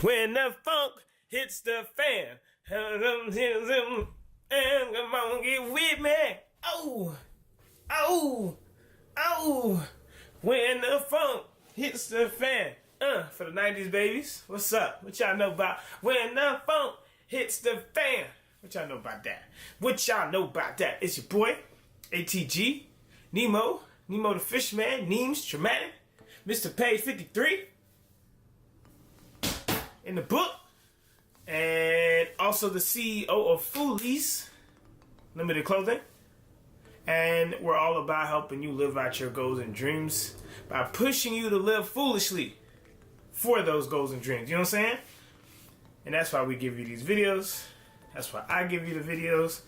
When the funk hits the fan, and come on, get with me. Oh, oh, oh. When the funk hits the fan. For the 90s babies, what's up? What y'all know about when the funk hits the fan? What y'all know about that? What y'all know about that? It's your boy, ATG, Nemo the Fishman, Neems, Traumatic, Mr. Page 53 in the book, and also the CEO of Foolies, Limited Clothing. And we're all about helping you live out your goals and dreams by pushing you to live foolishly for those goals and dreams. You know what I'm saying? And that's why we give you these videos. That's why I give you the videos.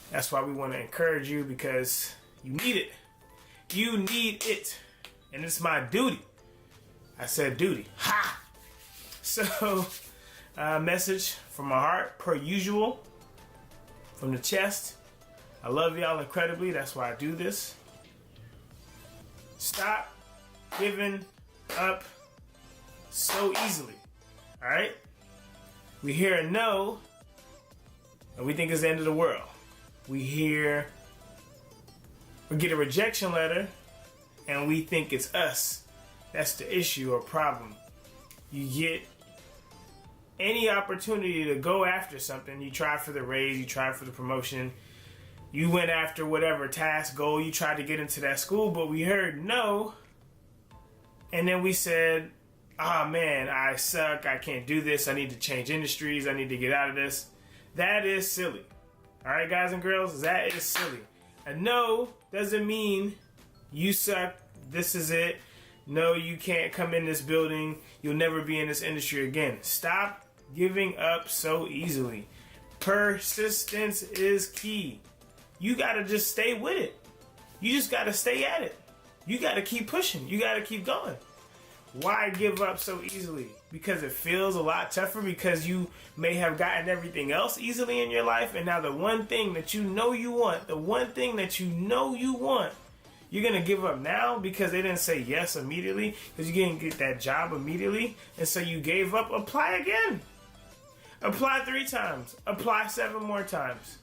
That's why we want to encourage you, because you need it. You need it. And it's my duty. I said duty. Ha! So, message from my heart, per usual, from the chest. I love y'all incredibly. That's why I do this. Stop giving up so easily. Alright? We hear a no, and we think it's the end of the world. We get a rejection letter, and we think it's us. That's the issue or problem. You get any opportunity to go after something. You try for the raise, you try for the promotion, you went after whatever task, goal, you tried to get into that school, but we heard no, and then we said, oh man, I suck, I can't do this, I need to change industries, I need to get out of this. That is silly. Alright, guys and girls, that is silly. A no doesn't mean you suck, this is it, no, you can't come in this building, you'll never be in this industry again. Stop giving up so easily. Persistence is key. You gotta just stay with it. You just gotta stay at it. You gotta keep pushing. You gotta keep going. Why give up so easily? Because it feels a lot tougher, because you may have gotten everything else easily in your life, and now the one thing that you know you want, you're gonna give up now because they didn't say yes immediately, because you didn't get that job immediately, and so you gave up. Apply again. Apply 3 times. Apply 7 more times.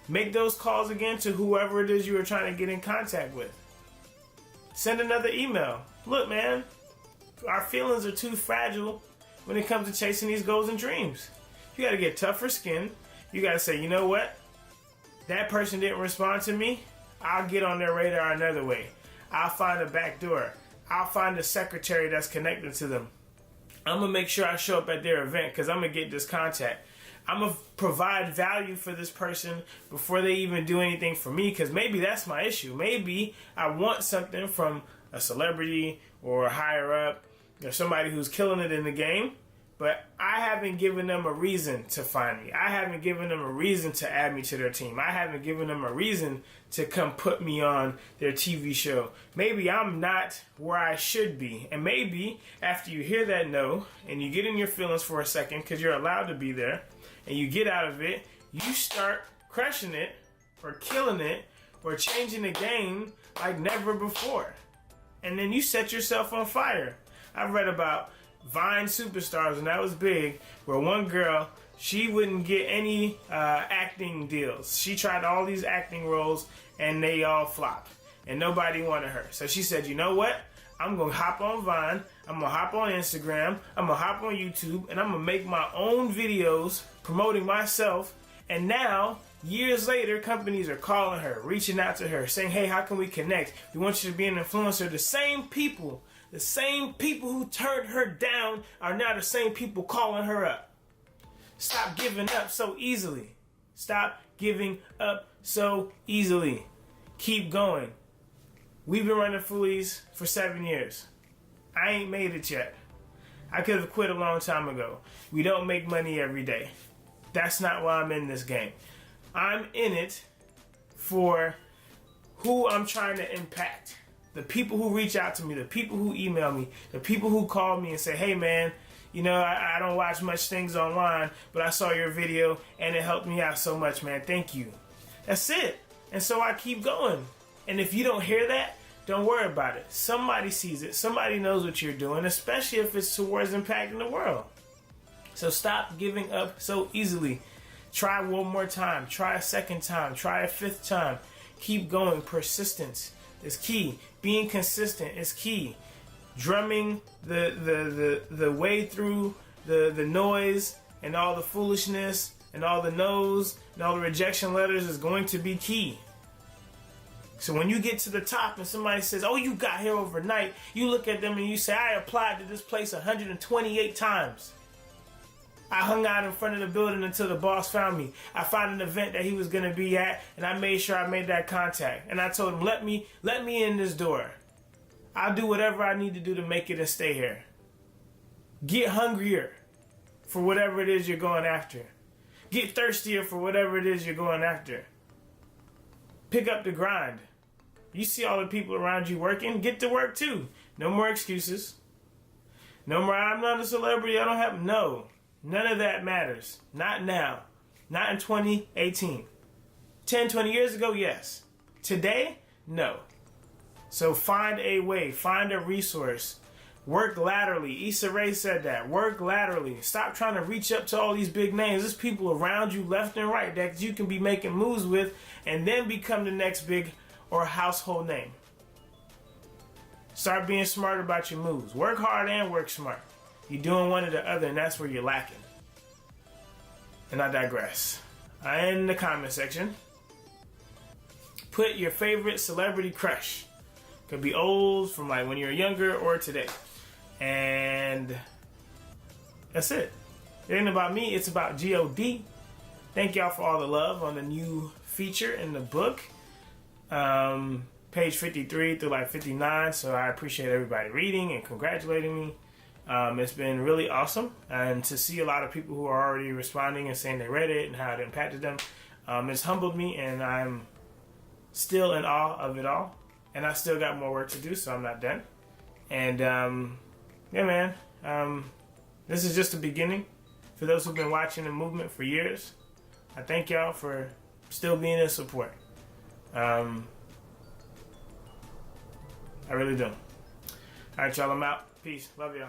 Make those calls again to whoever it is you were trying to get in contact with. Send another email. Look, man, our feelings are too fragile when it comes to chasing these goals and dreams. You gotta get tougher skin. You gotta say, you know what? That person didn't respond to me. I'll get on their radar another way. I'll find a back door. I'll find a secretary that's connected to them. I'm gonna make sure I show up at their event, because I'm gonna get this contact. I'm gonna provide value for this person before they even do anything for me, because maybe that's my issue. Maybe I want something from a celebrity or a higher up or somebody who's killing it in the game, but I haven't given them a reason to find me. I haven't given them a reason to add me to their team. I haven't given them a reason to come put me on their TV show. Maybe I'm not where I should be. And maybe after you hear that no, and you get in your feelings for a second, because you're allowed to be there, and you get out of it, you start crushing it, or killing it, or changing the game like never before. And then you set yourself on fire. I've read about Vine superstars, and that was big, where one girl, she wouldn't get any acting deals. She tried all these acting roles, and they all flopped, and nobody wanted her. So she said, you know what? I'm going to hop on Vine, I'm going to hop on Instagram, I'm going to hop on YouTube, and I'm going to make my own videos promoting myself. And now, years later, companies are calling her, reaching out to her, saying, hey, how can we connect? We want you to be an influencer. The same people who turned her down are now the same people calling her up. Stop giving up so easily. Stop giving up so easily. Keep going. We've been running Foolies for 7 years. I ain't made it yet. I could have quit a long time ago. We don't make money every day. That's not why I'm in this game. I'm in it for who I'm trying to impact. The people who reach out to me, the people who email me, the people who call me and say, hey man, you know, I don't watch much things online, but I saw your video and it helped me out so much, man. Thank you. That's it. And so I keep going. And if you don't hear that, don't worry about it. Somebody sees it. Somebody knows what you're doing, especially if it's towards impacting the world. So stop giving up so easily. Try one more time. Try a second time. Try a fifth time. Keep going. Persistence is key. Being consistent is key. Drumming the way through the noise and all the foolishness and all the no's and all the rejection letters is going to be key. So when you get to the top and somebody says, oh, you got here overnight, you look at them and you say, I applied to this place 128 times. I hung out in front of the building until the boss found me. I found an event that he was going to be at, and I made sure I made that contact. And I told him, let me in this door. I'll do whatever I need to do to make it and stay here. Get hungrier for whatever it is you're going after. Get thirstier for whatever it is you're going after. Pick up the grind. You see all the people around you working, get to work too. No more excuses. No more, I'm not a celebrity, I don't have, no. None of that matters. Not now. Not in 2018. 10, 20 years ago, yes. Today, no. So find a way. Find a resource. Work laterally. Issa Rae said that. Work laterally. Stop trying to reach up to all these big names. There's people around you left and right that you can be making moves with and then become the next big or household name. Start being smart about your moves. Work hard and work smart. You're doing one or the other, and that's where you're lacking. And I digress. In the comment section, put your favorite celebrity crush. Could be old, from like when you were younger, or today. And that's it. It ain't about me, it's about God. Thank y'all for all the love on the new feature in the book. Page 53 through like 59, so I appreciate everybody reading and congratulating me. It's been really awesome, and to see a lot of people who are already responding and saying they read it and how it impacted them, it's humbled me, and I'm still in awe of it all, and I still got more work to do, so I'm not done. And yeah, man, this is just the beginning. For those who've been watching the movement for years, I thank y'all for still being in support. I really do. All right, y'all, I'm out. Peace. Love y'all.